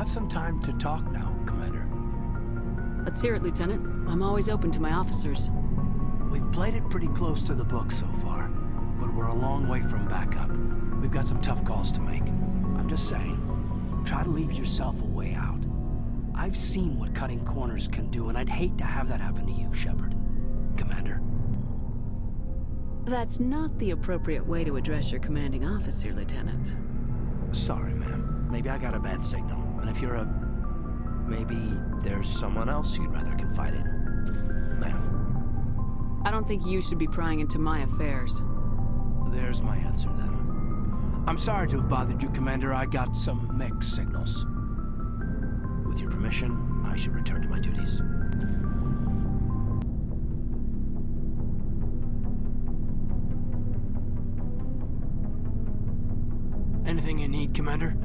have some time to talk now, Commander? Let's hear it, Lieutenant. I'm always open to my officers. We've played it pretty close to the book so far, but we're a long way from backup. We've got some tough calls to make. I'm just saying, try to leave yourself a way out. I've seen what cutting corners can do, and I'd hate to have that happen to you, Shepard. Commander. That's not the appropriate way to address your commanding officer, Lieutenant. Sorry, ma'am. Maybe I got a bad signal. And if you're maybe there's someone else you'd rather confide in. Ma'am. I don't think you should be prying into my affairs. There's my answer, then. I'm sorry to have bothered you, Commander. I got some mixed signals. With your permission, I should return to my duties. Anything you need, Commander?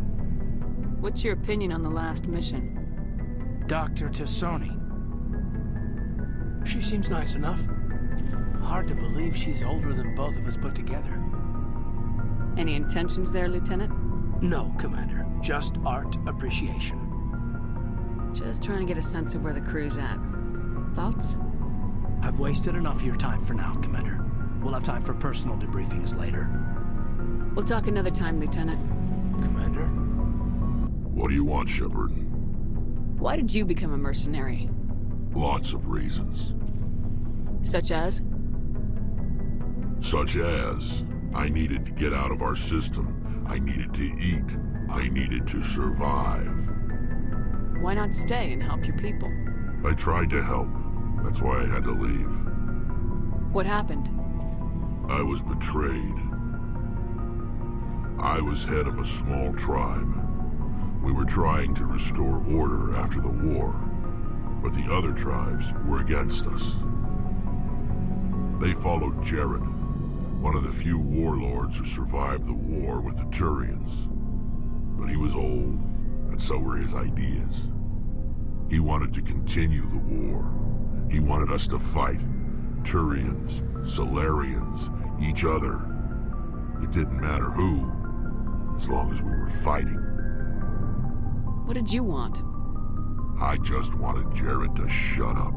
What's your opinion on the last mission? Dr. Tassoni. She seems nice enough. Hard to believe she's older than both of us put together. Any intentions there, Lieutenant? No, Commander. Just art appreciation. Just trying to get a sense of where the crew's at. Thoughts? I've wasted enough of your time for now, Commander. We'll have time for personal debriefings later. We'll talk another time, Lieutenant. Commander? What do you want, Shepard? Why did you become a mercenary? Lots of reasons. Such as? Such as, I needed to get out of our system. I needed to eat. I needed to survive. Why not stay and help your people? I tried to help. That's why I had to leave. What happened? I was betrayed. I was head of a small tribe. We were trying to restore order after the war, but the other tribes were against us. They followed Jared, one of the few warlords who survived the war with the Turians. But he was old, and so were his ideas. He wanted to continue the war. He wanted us to fight. Turians, Solarians, each other. It didn't matter who, as long as we were fighting. What did you want? I just wanted Jared to shut up,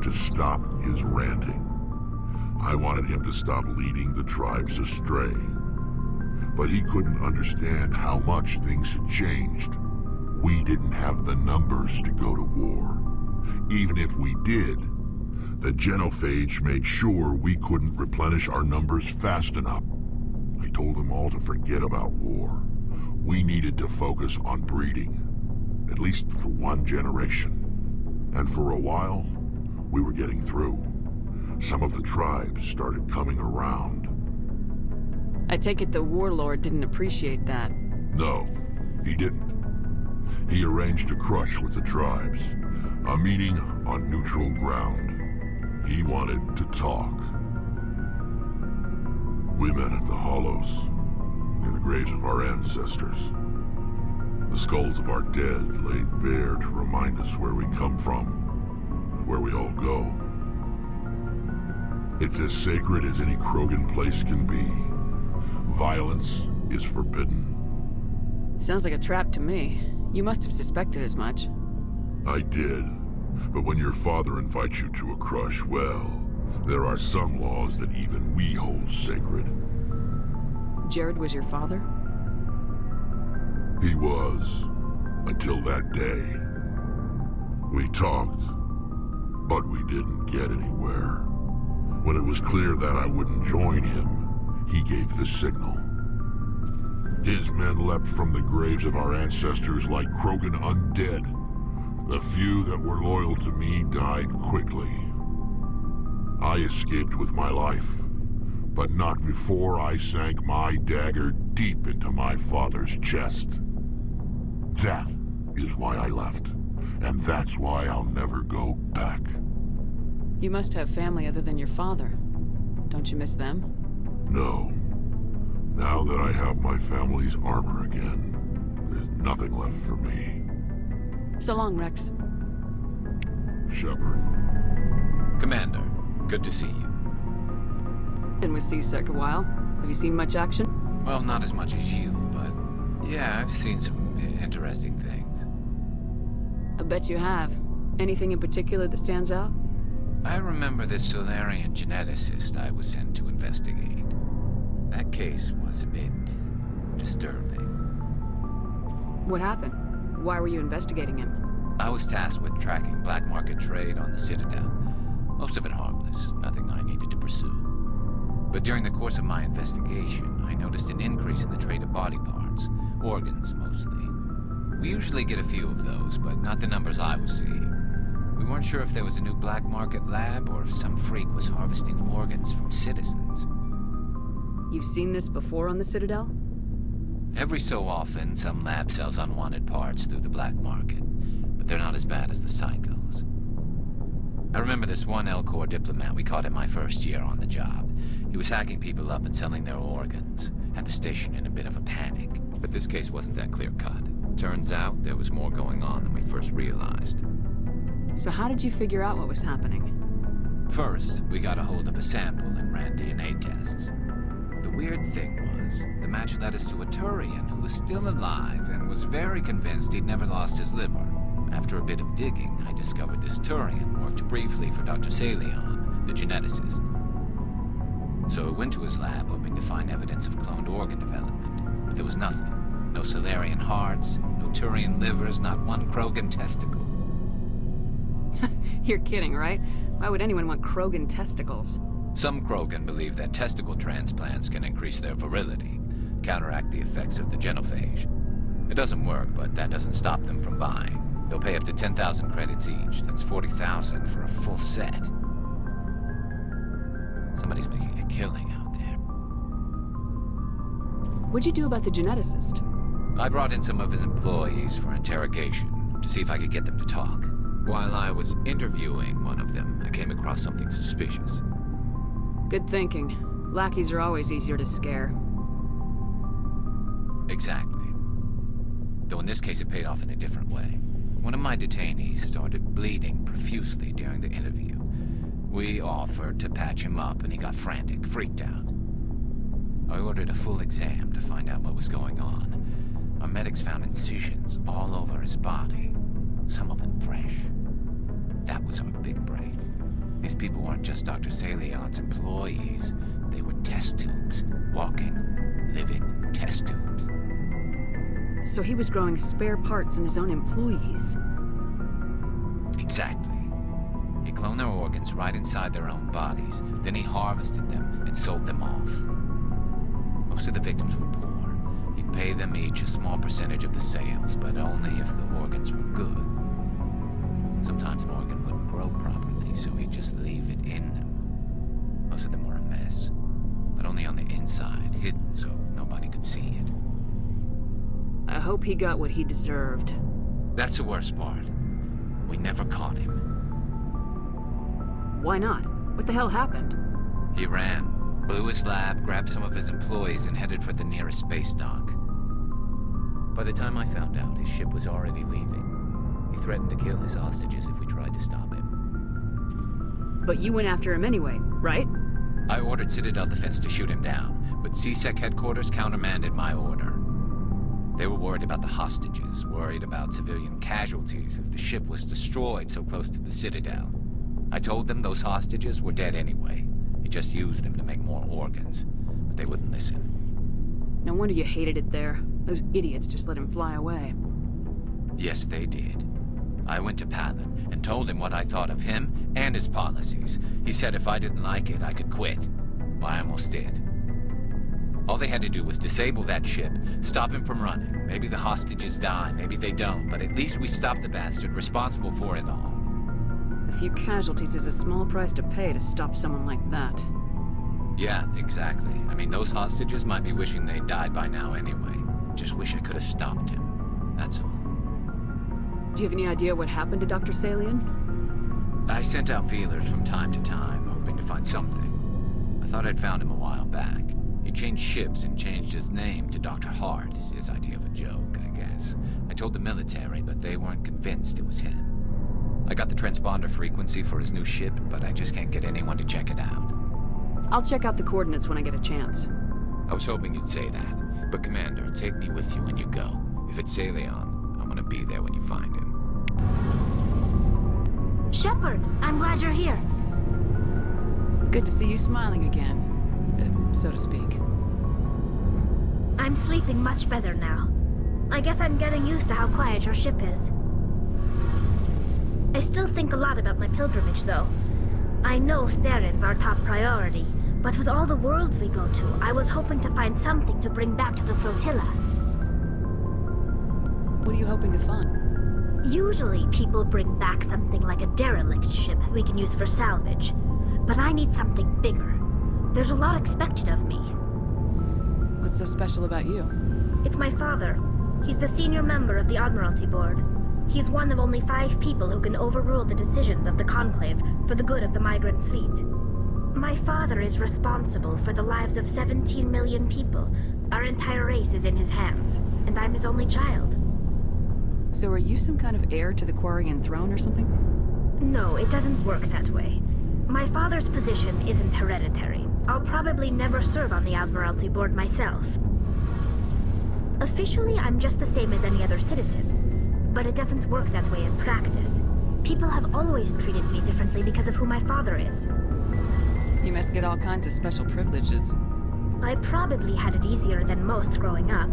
to stop his ranting. I wanted him to stop leading the tribes astray. But he couldn't understand how much things had changed. We didn't have the numbers to go to war. Even if we did, the genophage made sure we couldn't replenish our numbers fast enough. I told them all to forget about war. We needed to focus on breeding, at least for one generation. And for a while, we were getting through. Some of the tribes started coming around. I take it the warlord didn't appreciate that. No, he didn't. He arranged a crush with the tribes, a meeting on neutral ground. He wanted to talk. We met at the Hollows, near the graves of our ancestors. The skulls of our dead laid bare to remind us where we come from, and where we all go. It's as sacred as any Krogan place can be. Violence is forbidden. Sounds like a trap to me. You must have suspected as much. I did. But when your father invites you to a crush, well, there are some laws that even we hold sacred. Jared was your father? He was, until that day. We talked, but we didn't get anywhere. When it was clear that I wouldn't join him, he gave the signal. His men leapt from the graves of our ancestors like Krogan undead. The few that were loyal to me died quickly. I escaped with my life, but not before I sank my dagger deep into my father's chest. That is why I left, and that's why I'll never go back. You must have family other than your father. Don't you miss them? No. Now that I have my family's armor again, there's nothing left for me. So long, Rex. Shepard. Commander, good to see you. Been with C-Sec a while. Have you seen much action? Well, not as much as you, but yeah, I've seen some interesting things. I bet you have. Anything in particular that stands out? I remember this Solarian geneticist I was sent to investigate. That case was a bit disturbing. What happened? Why were you investigating him? I was tasked with tracking black market trade on the Citadel. Most of it harmless, nothing I needed to pursue. But during the course of my investigation, I noticed an increase in the trade of body parts, organs mostly. We usually get a few of those, but not the numbers I was seeing. We weren't sure if there was a new black market lab or if some freak was harvesting organs from citizens. You've seen this before on the Citadel? Every so often, some lab sells unwanted parts through the black market, but they're not as bad as the psychos. I remember this one L-Corps diplomat we caught in my first year on the job. He was hacking people up and selling their organs. Had the station in a bit of a panic. But this case wasn't that clear-cut. Turns out there was more going on than we first realized. So how did you figure out what was happening? First, we got a hold of a sample and ran DNA tests. The weird thing was, the match led us to a Turian who was still alive and was very convinced he'd never lost his liver. After a bit of digging, I discovered this Turian worked briefly for Dr. Salion, the geneticist. So I went to his lab hoping to find evidence of cloned organ development, but there was nothing. No Solarian hearts, no Turian livers, not one Krogan testicle. You're kidding, right? Why would anyone want Krogan testicles? Some Krogan believe that testicle transplants can increase their virility, counteract the effects of the genophage. It doesn't work, but that doesn't stop them from buying. They'll pay up to 10,000 credits each. That's 40,000 for a full set. Somebody's making a killing out there. What'd you do about the geneticist? I brought in some of his employees for interrogation, to see if I could get them to talk. While I was interviewing one of them, I came across something suspicious. Good thinking. Lackeys are always easier to scare. Exactly. Though in this case it paid off in a different way. One of my detainees started bleeding profusely during the interview. We offered to patch him up and he got frantic, freaked out. I ordered a full exam to find out what was going on. Our medics found incisions all over his body, some of them fresh. That was our big break. These people weren't just Dr. Salion's employees. They were test tubes. Walking, living test tubes. So he was growing spare parts in his own employees. Exactly. He cloned their organs right inside their own bodies. Then he harvested them and sold them off. Most of the victims were poor. He'd pay them each a small percentage of the sales, but only if the organs were good. Sometimes an organ wouldn't grow properly, so he'd just leave it in them. Most of them were a mess, but only on the inside, hidden so nobody could see it. I hope he got what he deserved. That's the worst part. We never caught him. Why not? What the hell happened? He ran, blew his lab, grabbed some of his employees, and headed for the nearest space dock. By the time I found out, his ship was already leaving. He threatened to kill his hostages if we tried to stop him. But you went after him anyway, right? I ordered Citadel Defense to shoot him down, but CSEC headquarters countermanded my order. They were worried about the hostages, worried about civilian casualties if the ship was destroyed so close to the Citadel. I told them those hostages were dead anyway. He just used them to make more organs, but they wouldn't listen. No wonder you hated it there. Those idiots just let him fly away. Yes, they did. I went to Palin and told him what I thought of him and his policies. He said if I didn't like it, I could quit. Well, I almost did. All they had to do was disable that ship, stop him from running. Maybe the hostages die, maybe they don't, but at least we stopped the bastard responsible for it all. A few casualties is a small price to pay to stop someone like that. Yeah, exactly. I mean, those hostages might be wishing they'd died by now anyway. Just wish I could have stopped him. That's all. Do you have any idea what happened to Dr. Salion? I sent out feelers from time to time, hoping to find something. I thought I'd found him a while back. He changed ships and changed his name to Dr. Hart, his idea of a joke, I guess. I told the military, but they weren't convinced it was him. I got the transponder frequency for his new ship, but I just can't get anyone to check it out. I'll check out the coordinates when I get a chance. I was hoping you'd say that, but Commander, take me with you when you go. If it's Salion, I'm gonna be there when you find him. Shepard, I'm glad you're here. Good to see you smiling again, so to speak. I'm sleeping much better now. I guess I'm getting used to how quiet your ship is. I still think a lot about my pilgrimage, though. I know Saren's our top priority, but with all the worlds we go to, I was hoping to find something to bring back to the flotilla. What are you hoping to find? Usually, people bring back something like a derelict ship we can use for salvage. But I need something bigger. There's a lot expected of me. What's so special about you? It's my father. He's the senior member of the Admiralty Board. He's one of only 5 people who can overrule the decisions of the Conclave for the good of the migrant fleet. My father is responsible for the lives of 17 million people. Our entire race is in his hands, and I'm his only child. So are you some kind of heir to the Quarian throne or something? No, it doesn't work that way. My father's position isn't hereditary. I'll probably never serve on the Admiralty Board myself. Officially, I'm just the same as any other citizen. But it doesn't work that way in practice. People have always treated me differently because of who my father is. You must get all kinds of special privileges. I probably had it easier than most growing up,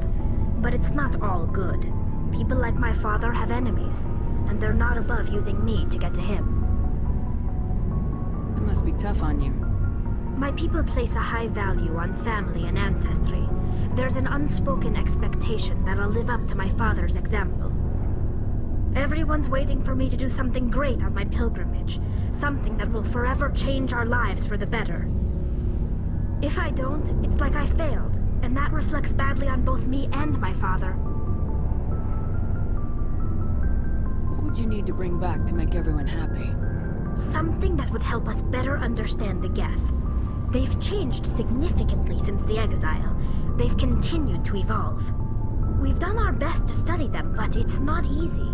but it's not all good. People like my father have enemies, and they're not above using me to get to him. It must be tough on you. My people place a high value on family and ancestry. There's an unspoken expectation that I'll live up to my father's example. Everyone's waiting for me to do something great on my pilgrimage, something that will forever change our lives for the better. If I don't, it's like I failed, and that reflects badly on both me and my father. What would you need to bring back to make everyone happy? Something that would help us better understand the Geth. They've changed significantly since the exile. They've continued to evolve. We've done our best to study them, but it's not easy.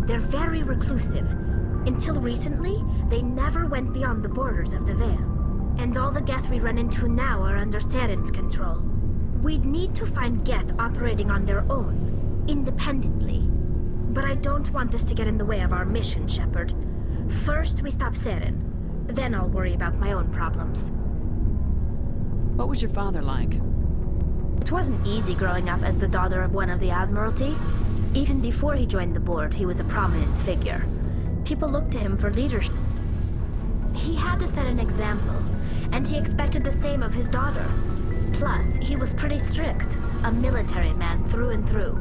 They're very reclusive. Until recently, they never went beyond the borders of the Veil. And all the Geth we run into now are under Saren's control. We'd need to find Geth operating on their own, independently. But I don't want this to get in the way of our mission, Shepard. First, we stop Saren. Then I'll worry about my own problems. What was your father like? It wasn't easy growing up as the daughter of one of the Admiralty. Even before he joined the board, he was a prominent figure. People looked to him for leadership. He had to set an example, and he expected the same of his daughter. Plus, he was pretty strict, a military man through and through.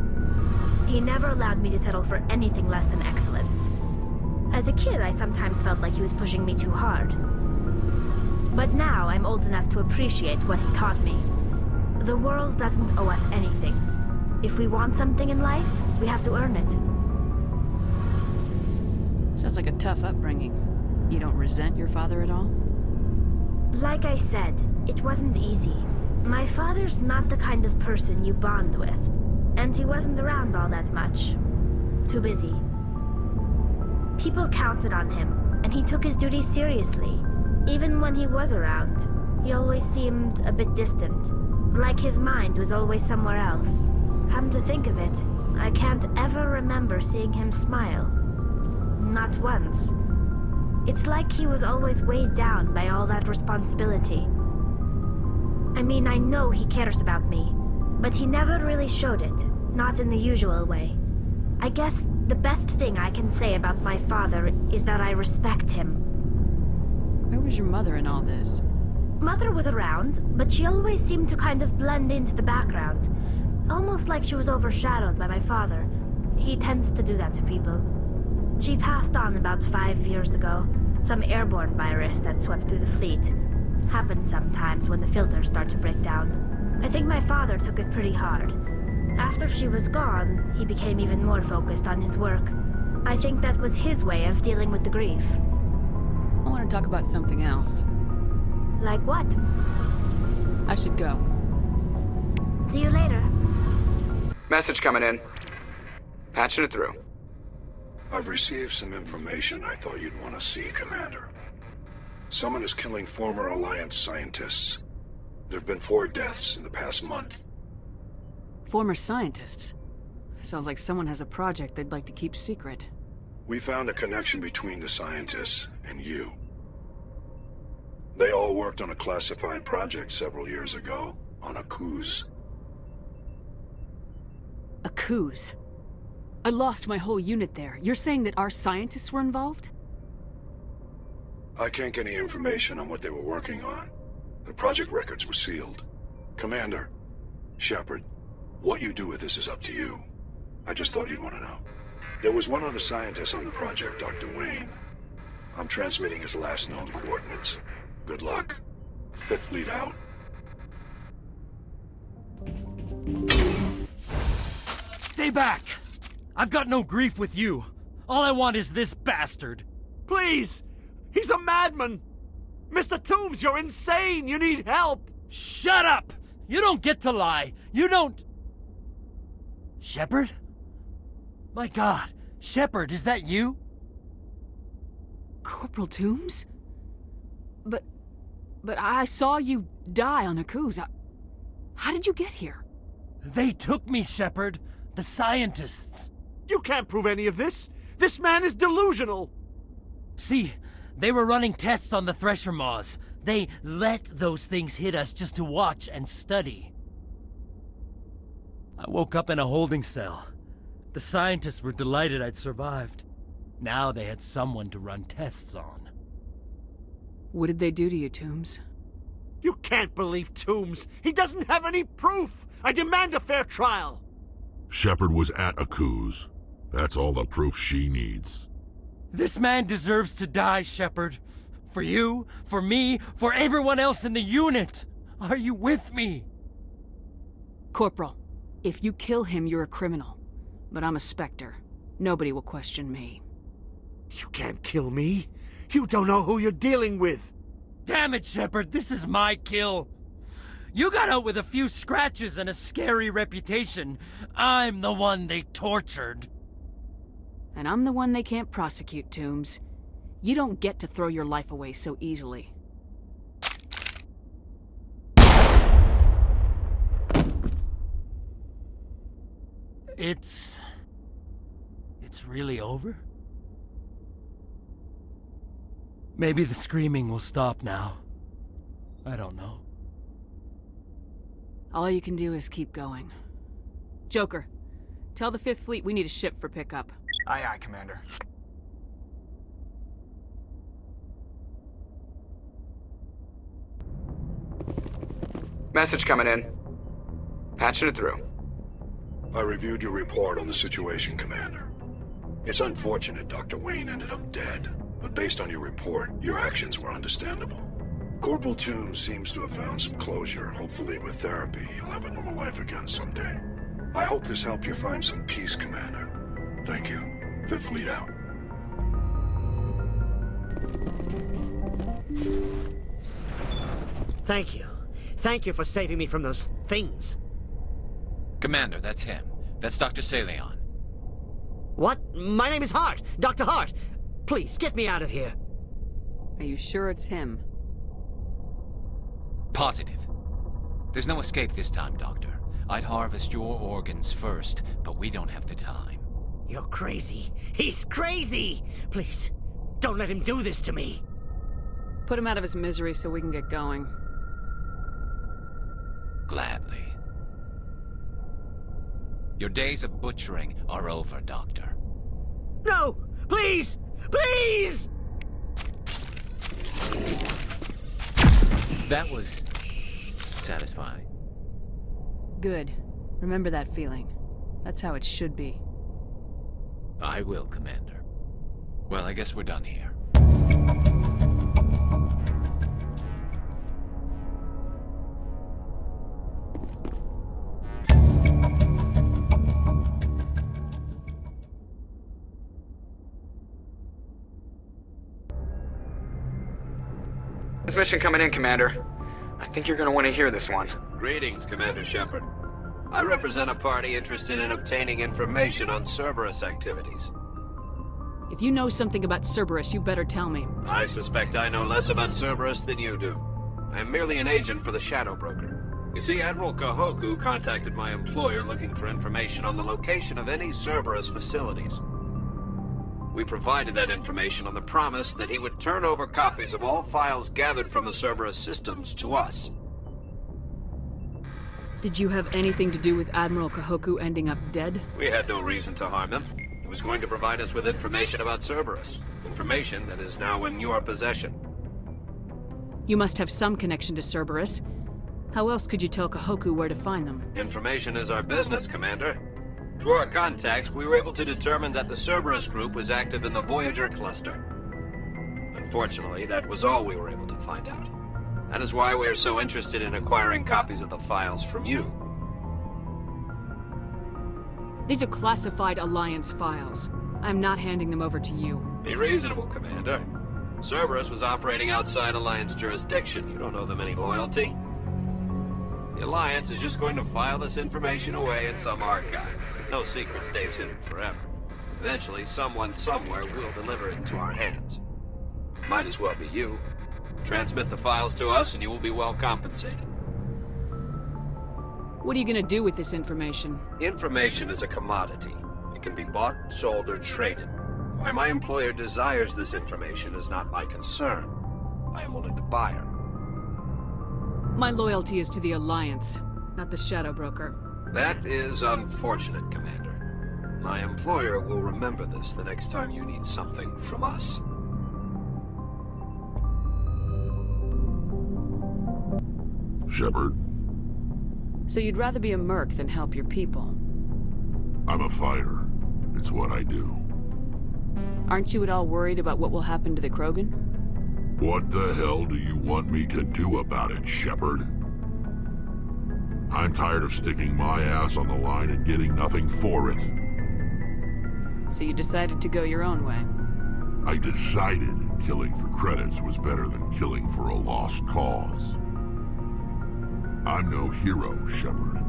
He never allowed me to settle for anything less than excellence. As a kid, I sometimes felt like he was pushing me too hard. But now I'm old enough to appreciate what he taught me. The world doesn't owe us anything. If we want something in life, we have to earn it. Sounds like a tough upbringing. You don't resent your father at all? Like I said, it wasn't easy. My father's not the kind of person you bond with. And he wasn't around all that much. Too busy. People counted on him, and he took his duties seriously. Even when he was around, he always seemed a bit distant. Like his mind was always somewhere else. Come to think of it, I can't ever remember seeing him smile. Not once. It's like he was always weighed down by all that responsibility. I mean, I know he cares about me, but he never really showed it, not in the usual way. I guess the best thing I can say about my father is that I respect him. Where was your mother in all this? Mother was around, but she always seemed to kind of blend into the background. Almost like she was overshadowed by my father. He tends to do that to people. She passed on about 5 years ago. Some airborne virus that swept through the fleet. Happens sometimes when the filters start to break down. I think my father took it pretty hard. After she was gone, he became even more focused on his work. I think that was his way of dealing with the grief. I want to talk about something else. Like what? I should go. See you later. Message coming in. Patching it through. I've received some information I thought you'd want to see, Commander. Someone is killing former Alliance scientists. There have been 4 deaths in the past month. Former scientists? Sounds like someone has a project they'd like to keep secret. We found a connection between the scientists and you. They all worked on a classified project several years ago, on a cruise. A cruise? I lost my whole unit there. You're saying that our scientists were involved? I can't get any information on what they were working on. The project records were sealed. Commander, Shepard, what you do with this is up to you. I just thought you'd want to know. There was one other scientist on the project, Dr. Wayne. I'm transmitting his last known coordinates. Good luck. Fifth Fleet out. Stay back! I've got no grief with you. All I want is this bastard. Please! He's a madman! Mr. Toombs, you're insane! You need help! Shut up! You don't get to lie. You don't... Shepard? My God, Shepard, is that you? Corporal Toombs? But I saw you die on a cruise. How did you get here? They took me, Shepard. The scientists. You can't prove any of this! This man is delusional! See, they were running tests on the Thresher Maws. They let those things hit us just to watch and study. I woke up in a holding cell. The scientists were delighted I'd survived. Now they had someone to run tests on. What did they do to you, Toombs? You can't believe Toombs! He doesn't have any proof! I demand a fair trial! Shepard was at Aku's. That's all the proof she needs. This man deserves to die, Shepard. For you, for me, for everyone else in the unit. Are you with me? Corporal, if you kill him, you're a criminal. But I'm a Spectre. Nobody will question me. You can't kill me. You don't know who you're dealing with. Damn it, Shepard, this is my kill. You got out with a few scratches and a scary reputation. I'm the one they tortured. And I'm the one they can't prosecute, Toombs. You don't get to throw your life away so easily. It's really over? Maybe the screaming will stop now. I don't know. All you can do is keep going. Joker, tell the Fifth Fleet we need a ship for pickup. Aye, aye, Commander. Message coming in. Patching it through. I reviewed your report on the situation, Commander. It's unfortunate Dr. Wayne ended up dead, but based on your report, your actions were understandable. Corporal Toombs seems to have found some closure. Hopefully with therapy, he'll have a normal life again someday. I hope this helped you find some peace, Commander. Thank you. Fifth Fleet out. Thank you. Thank you for saving me from those things. Commander, that's him. That's Dr. Saleon. What? My name is Hart. Dr. Hart. Please, get me out of here. Are you sure it's him? Positive. There's no escape this time, Doctor. I'd harvest your organs first, but we don't have the time. You're crazy. He's crazy! Please, don't let him do this to me. Put him out of his misery so we can get going. Gladly. Your days of butchering are over, Doctor. No! Please! Please! That was satisfying. Good. Remember that feeling. That's how it should be. I will, Commander. Well, I guess we're done here. Transmission coming in, Commander. I think you're gonna want to hear this one. Greetings, Commander Shepard. I represent a party interested in obtaining information on Cerberus activities. If you know something about Cerberus, you better tell me. I suspect I know less about Cerberus than you do. I am merely an agent for the Shadow Broker. You see, Admiral Kahoku contacted my employer looking for information on the location of any Cerberus facilities. We provided that information on the promise that he would turn over copies of all files gathered from the Cerberus systems to us. Did you have anything to do with Admiral Kahoku ending up dead? We had no reason to harm him. He was going to provide us with information about Cerberus. Information that is now in your possession. You must have some connection to Cerberus. How else could you tell Kahoku where to find them? Information is our business, Commander. Through our contacts, we were able to determine that the Cerberus group was active in the Voyager cluster. Unfortunately, that was all we were able to find out. That is why we are so interested in acquiring copies of the files from you. These are classified Alliance files. I'm not handing them over to you. Be reasonable, Commander. Cerberus was operating outside Alliance jurisdiction. You don't owe them any loyalty. The Alliance is just going to file this information away in some archive. No secret stays hidden forever. Eventually, someone somewhere will deliver it into our hands. Might as well be you. Transmit the files to us and you will be well compensated. What are you gonna do with this information? Information is a commodity. It can be bought, sold, or traded. Why my employer desires this information is not my concern. I am only the buyer. My loyalty is to the Alliance, not the Shadow Broker. That is unfortunate, Commander. My employer will remember this the next time you need something from us. Shepard, So you'd rather be a merc than help your people? I'm a fighter. It's what I do. Aren't you at all worried about what will happen to the Krogan? What the hell do you want me to do about it, Shepard? I'm tired of sticking my ass on the line and getting nothing for it. So you decided to go your own way? I decided killing for credits was better than killing for a lost cause. I'm no hero, Shepard.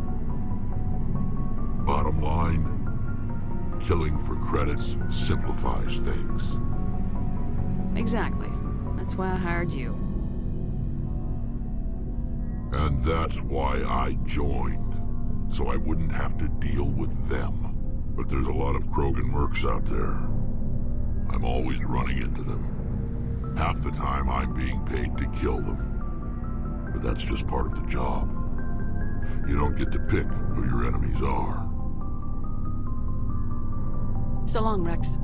Bottom line, killing for credits simplifies things. Exactly. That's why I hired you. And that's why I joined, so I wouldn't have to deal with them. But there's a lot of Krogan mercs out there. I'm always running into them. Half the time I'm being paid to kill them. But that's just part of the job. You don't get to pick who your enemies are. So long, Rex.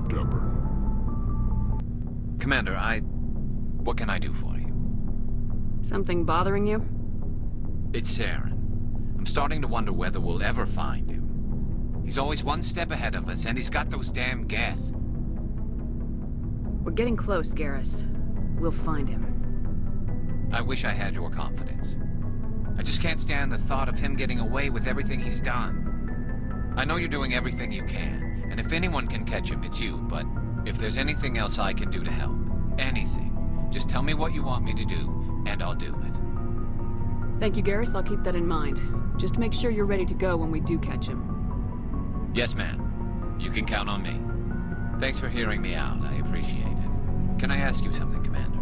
Shepard. Commander, what can I do for you? Something bothering you? It's Saren. I'm starting to wonder whether we'll ever find him. He's always one step ahead of us, and he's got those damn Geth. We're getting close, Garrus. We'll find him. I wish I had your confidence. I just can't stand the thought of him getting away with everything he's done. I know you're doing everything you can, and if anyone can catch him, it's you, but if there's anything else I can do to help, anything, just tell me what you want me to do, and I'll do it. Thank you, Garrus. I'll keep that in mind. Just make sure you're ready to go when we do catch him. Yes, ma'am. You can count on me. Thanks for hearing me out. I appreciate it. Can I ask you something, Commander?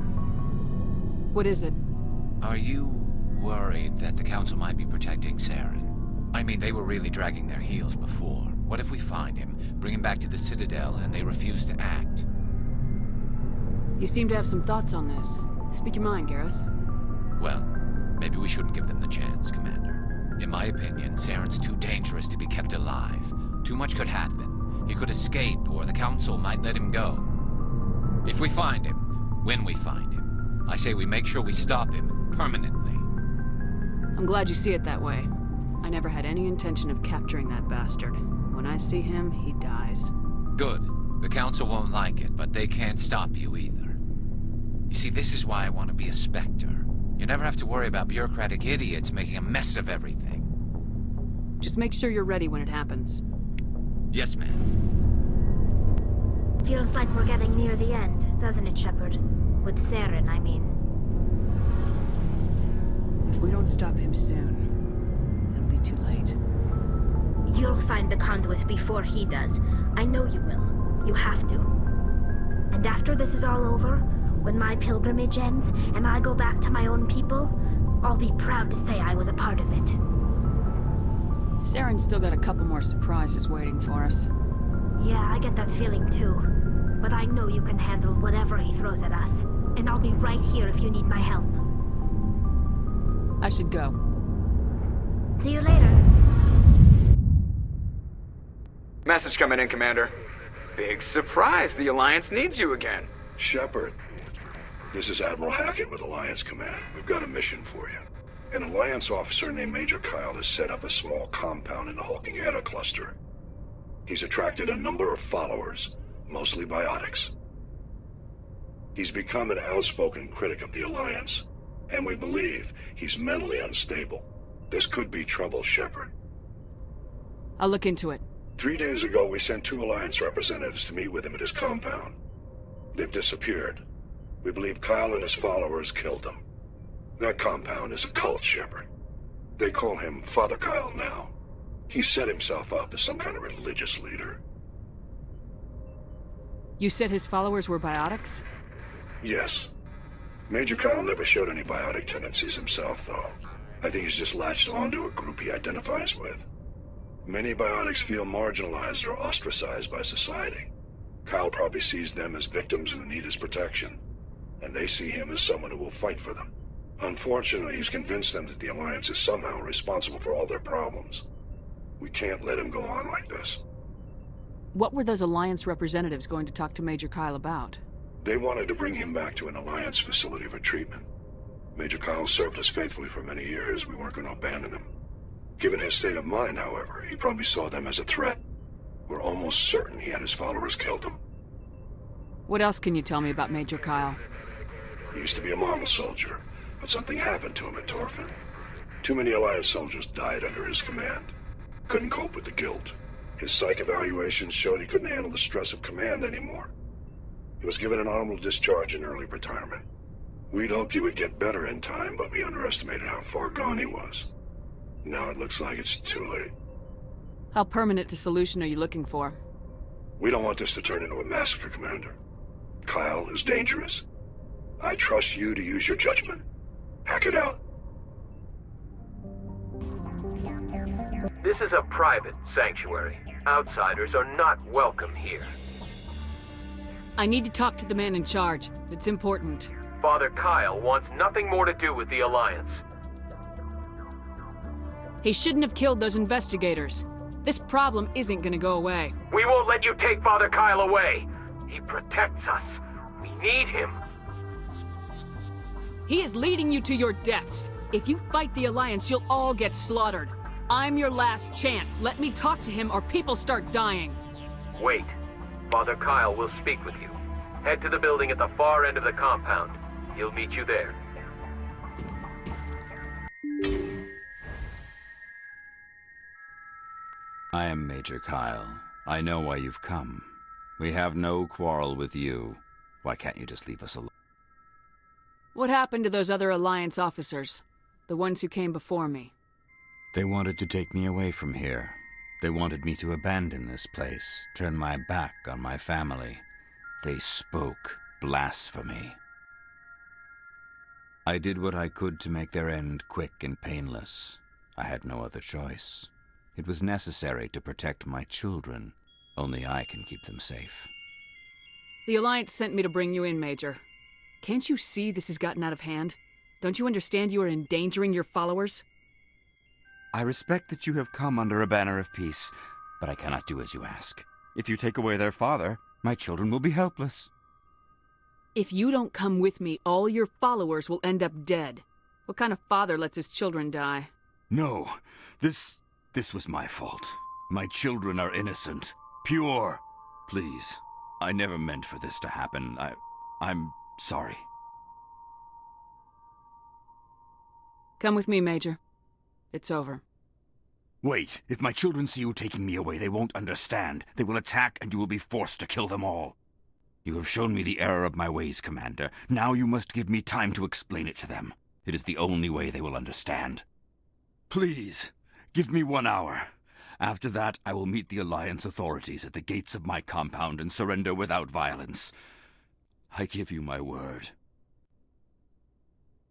What is it? Are you worried that the Council might be protecting Saren? I mean, they were really dragging their heels before. What if we find him, bring him back to the Citadel, and they refuse to act? You seem to have some thoughts on this. Speak your mind, Garrus. Well, maybe we shouldn't give them the chance, Commander. In my opinion, Saren's too dangerous to be kept alive. Too much could happen. He could escape, or the Council might let him go. If we find him, when we find him, I say we make sure we stop him permanently. I'm glad you see it that way. I never had any intention of capturing that bastard. When I see him, he dies. Good. The Council won't like it, but they can't stop you either. You see, this is why I want to be a Spectre. You never have to worry about bureaucratic idiots making a mess of everything. Just make sure you're ready when it happens. Yes, ma'am. Feels like we're getting near the end, doesn't it, Shepard? With Saren, I mean. If we don't stop him soon, it'll be too late. You'll find the conduit before he does. I know you will. You have to. And after this is all over, when my pilgrimage ends and I go back to my own people, I'll be proud to say I was a part of it. Saren's still got a couple more surprises waiting for us. Yeah, I get that feeling too. But I know you can handle whatever he throws at us. And I'll be right here if you need my help. I should go. See you later. Message coming in, Commander. Big surprise, the Alliance needs you again. Shepard, this is Admiral Hackett with Alliance Command. We've got a mission for you. An Alliance officer named Major Kyle has set up a small compound in the Hulking Eta cluster. He's attracted a number of followers, mostly biotics. He's become an outspoken critic of the Alliance, and we believe he's mentally unstable. This could be trouble, Shepard. I'll look into it. 3 days ago, we sent 2 Alliance representatives to meet with him at his compound. They've disappeared. We believe Kyle and his followers killed them. That compound is a cult, Shepard. They call him Father Kyle now. He set himself up as some kind of religious leader. You said his followers were biotics? Yes. Major Kyle never showed any biotic tendencies himself, though. I think he's just latched onto a group he identifies with. Many biotics feel marginalized or ostracized by society. Kyle probably sees them as victims who need his protection, and they see him as someone who will fight for them. Unfortunately, he's convinced them that the Alliance is somehow responsible for all their problems. We can't let him go on like this. What were those Alliance representatives going to talk to Major Kyle about? They wanted to bring him back to an Alliance facility for treatment. Major Kyle served us faithfully for many years. We weren't going to abandon him. Given his state of mind, however, he probably saw them as a threat. We're almost certain he had his followers killed him. What else can you tell me about Major Kyle? He used to be a model soldier, but something happened to him at Torfin. Too many Alliance soldiers died under his command. Couldn't cope with the guilt. His psych evaluations showed he couldn't handle the stress of command anymore. He was given an honorable discharge in early retirement. We'd hoped he would get better in time, but we underestimated how far gone he was. Now it looks like it's too late. How permanent a solution are you looking for? We don't want this to turn into a massacre, Commander. Kyle is dangerous. I trust you to use your judgment. Hack it out. This is a private sanctuary. Outsiders are not welcome here. I need to talk to the man in charge. It's important. Father Kyle wants nothing more to do with the Alliance. He shouldn't have killed those investigators. This problem isn't gonna go away. We won't let you take Father Kyle away. He protects us. We need him. He is leading you to your deaths. If you fight the Alliance, you'll all get slaughtered. I'm your last chance. Let me talk to him or people start dying. Wait. Father Kyle will speak with you. Head to the building at the far end of the compound. He'll meet you there. I am Major Kyle. I know why you've come. We have no quarrel with you. Why can't you just leave us alone? What happened to those other Alliance officers? The ones who came before me? They wanted to take me away from here. They wanted me to abandon this place, turn my back on my family. They spoke blasphemy. I did what I could to make their end quick and painless. I had no other choice. It was necessary to protect my children. Only I can keep them safe. The Alliance sent me to bring you in, Major. Can't you see this has gotten out of hand? Don't you understand you are endangering your followers? I respect that you have come under a banner of peace, but I cannot do as you ask. If you take away their father, my children will be helpless. If you don't come with me, all your followers will end up dead. What kind of father lets his children die? No, this was my fault. My children are innocent, pure. Please, I never meant for this to happen. I'm sorry. Come with me, Major. It's over. Wait, if my children see you taking me away, they won't understand. They will attack and you will be forced to kill them all. You have shown me the error of my ways, Commander. Now you must give me time to explain it to them. It is the only way they will understand. Please, give me 1 hour. After that, I will meet the Alliance authorities at the gates of my compound and surrender without violence. I give you my word.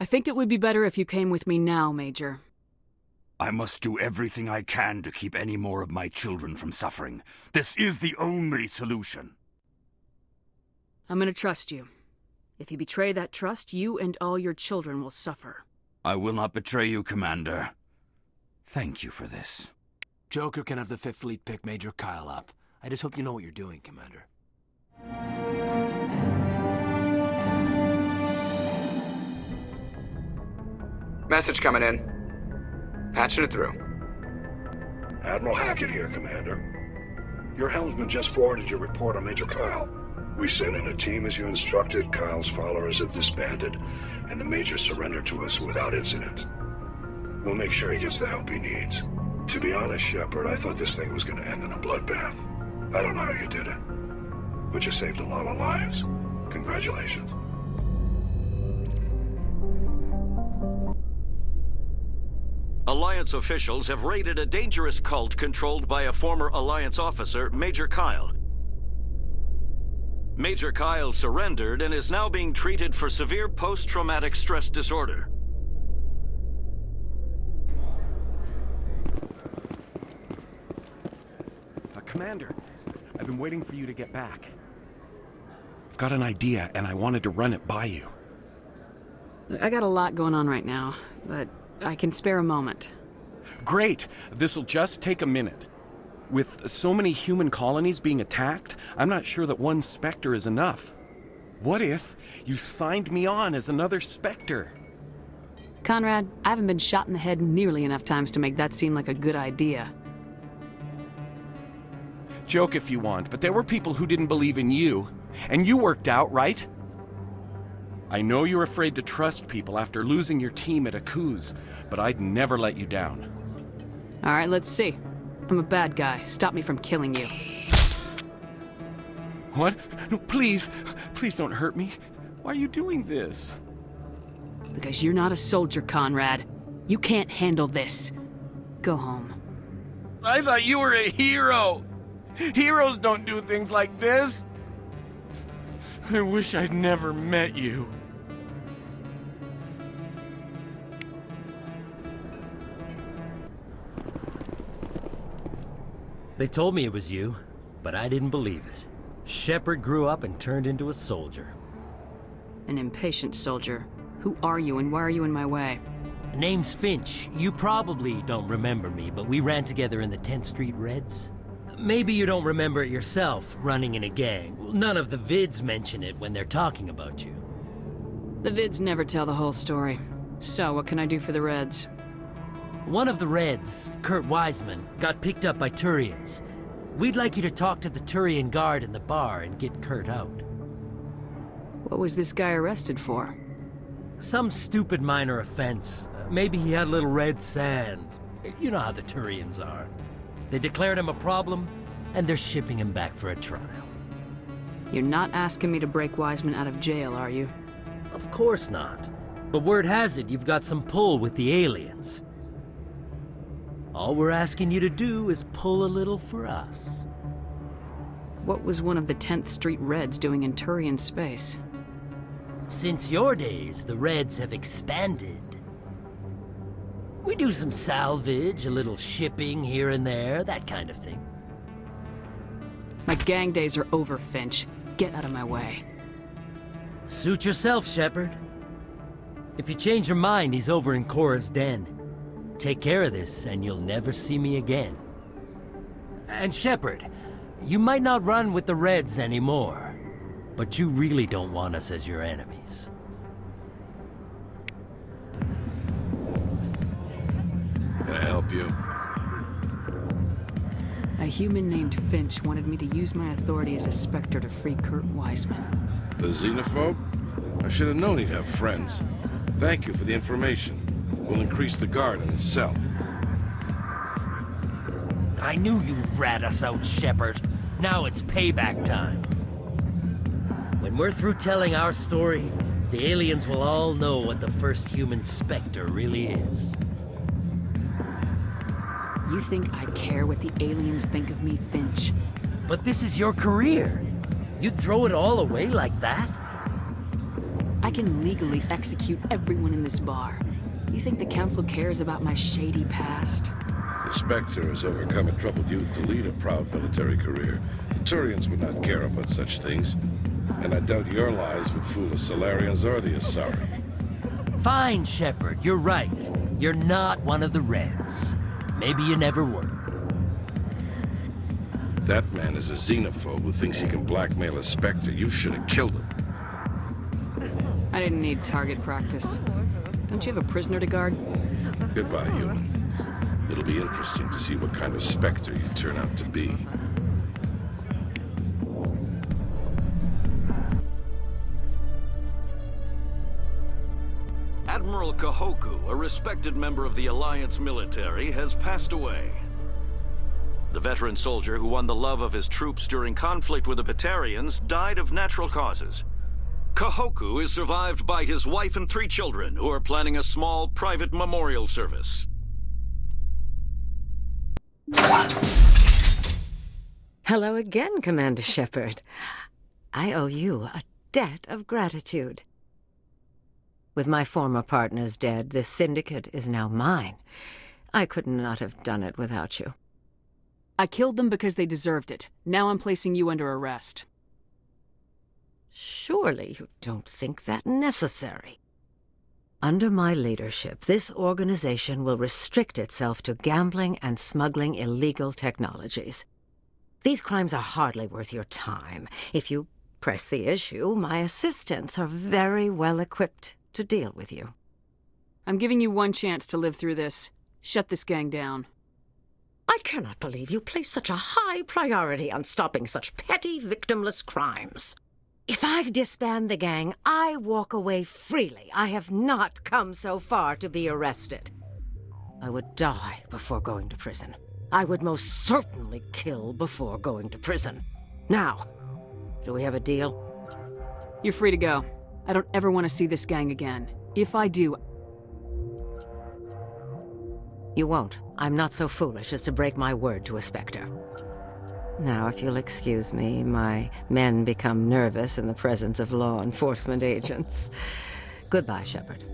I think it would be better if you came with me now, Major. I must do everything I can to keep any more of my children from suffering. This is the only solution. I'm gonna trust you. If you betray that trust, you and all your children will suffer. I will not betray you, Commander. Thank you for this. Joker can have the 5th Fleet pick Major Kyle up. I just hope you know what you're doing, Commander. Message coming in. Patching it through. Admiral Hackett here, Commander. Your helmsman just forwarded your report on Major Kyle. We sent in a team as you instructed. Kyle's followers have disbanded, and the Major surrendered to us without incident. We'll make sure he gets the help he needs. To be honest, Shepard, I thought this thing was going to end in a bloodbath. I don't know how you did it, but you saved a lot of lives. Congratulations. Alliance officials have raided a dangerous cult controlled by a former Alliance officer, Major Kyle. Major Kyle surrendered and is now being treated for severe post-traumatic stress disorder. Commander, I've been waiting for you to get back. I've got an idea, and I wanted to run it by you. I got a lot going on right now, but I can spare a moment. Great! This'll just take a minute. With so many human colonies being attacked, I'm not sure that one Spectre is enough. What if you signed me on as another Spectre? Conrad, I haven't been shot in the head nearly enough times to make that seem like a good idea. Joke if you want, but there were people who didn't believe in you, and you worked out, right? I know you're afraid to trust people after losing your team at Akuz, but I'd never let you down. All right, let's see. I'm a bad guy. Stop me from killing you. What? No, please. Please don't hurt me. Why are you doing this? Because you're not a soldier, Conrad. You can't handle this. Go home. I thought you were a hero. Heroes don't do things like this. I wish I'd never met you. They told me it was you, but I didn't believe it. Shepard grew up and turned into a soldier. An impatient soldier. Who are you and why are you in my way? Name's Finch. You probably don't remember me, but we ran together in the 10th Street Reds. Maybe you don't remember it yourself, running in a gang. None of the vids mention it when they're talking about you. The vids never tell the whole story. So, what can I do for the Reds? One of the Reds, Kurt Wiseman, got picked up by Turians. We'd like you to talk to the Turian guard in the bar and get Kurt out. What was this guy arrested for? Some stupid minor offense. Maybe he had a little red sand. You know how the Turians are. They declared him a problem, and they're shipping him back for a trial. You're not asking me to break Wiseman out of jail, are you? Of course not. But word has it you've got some pull with the aliens. All we're asking you to do is pull a little for us. What was one of the 10th Street Reds doing in Turian space? Since your days, the Reds have expanded. We do some salvage, a little shipping here and there, that kind of thing. My gang days are over, Finch. Get out of my way. Suit yourself, Shepard. If you change your mind, he's over in Cora's den. Take care of this, and you'll never see me again. And Shepard, you might not run with the Reds anymore, but you really don't want us as your enemies. Can I help you? A human named Finch wanted me to use my authority as a Spectre to free Kurt Wiseman. The xenophobe? I should have known he'd have friends. Thank you for the information. We'll increase the guard in his cell. I knew you'd rat us out, Shepard. Now it's payback time. When we're through telling our story, the aliens will all know what the first human Spectre really is. You think I care what the aliens think of me, Finch? But this is your career. You'd throw it all away like that? I can legally execute everyone in this bar. You think the Council cares about my shady past? The Spectre has overcome a troubled youth to lead a proud military career. The Turians would not care about such things, and I doubt your lies would fool the Solarians or the Asari. Fine, Shepard, you're right. You're not one of the Reds. Maybe you never were. That man is a xenophobe who thinks he can blackmail a Spectre. You should have killed him. I didn't need target practice. Don't you have a prisoner to guard? Goodbye, human. It'll be interesting to see what kind of Spectre you turn out to be. Admiral Kahoku, a respected member of the Alliance military, has passed away. The veteran soldier who won the love of his troops during conflict with the Batarians died of natural causes. Kahoku is survived by his wife and 3 children, who are planning a small private memorial service. Hello again, Commander Shepard. I owe you a debt of gratitude. With my former partners dead, this syndicate is now mine. I could not have done it without you. I killed them because they deserved it. Now I'm placing you under arrest. Surely you don't think that necessary. Under my leadership, this organization will restrict itself to gambling and smuggling illegal technologies. These crimes are hardly worth your time. If you press the issue, my assistants are very well equipped to deal with you. I'm giving you one chance to live through this. Shut this gang down. I cannot believe you place such a high priority on stopping such petty, victimless crimes. If I disband the gang, I walk away freely. I have not come so far to be arrested. I would die before going to prison. I would most certainly kill before going to prison. Now, do we have a deal? You're free to go. I don't ever want to see this gang again. If I do... You won't. I'm not so foolish as to break my word to a Spectre. Now, if you'll excuse me, my men become nervous in the presence of law enforcement agents. Goodbye, Shepard.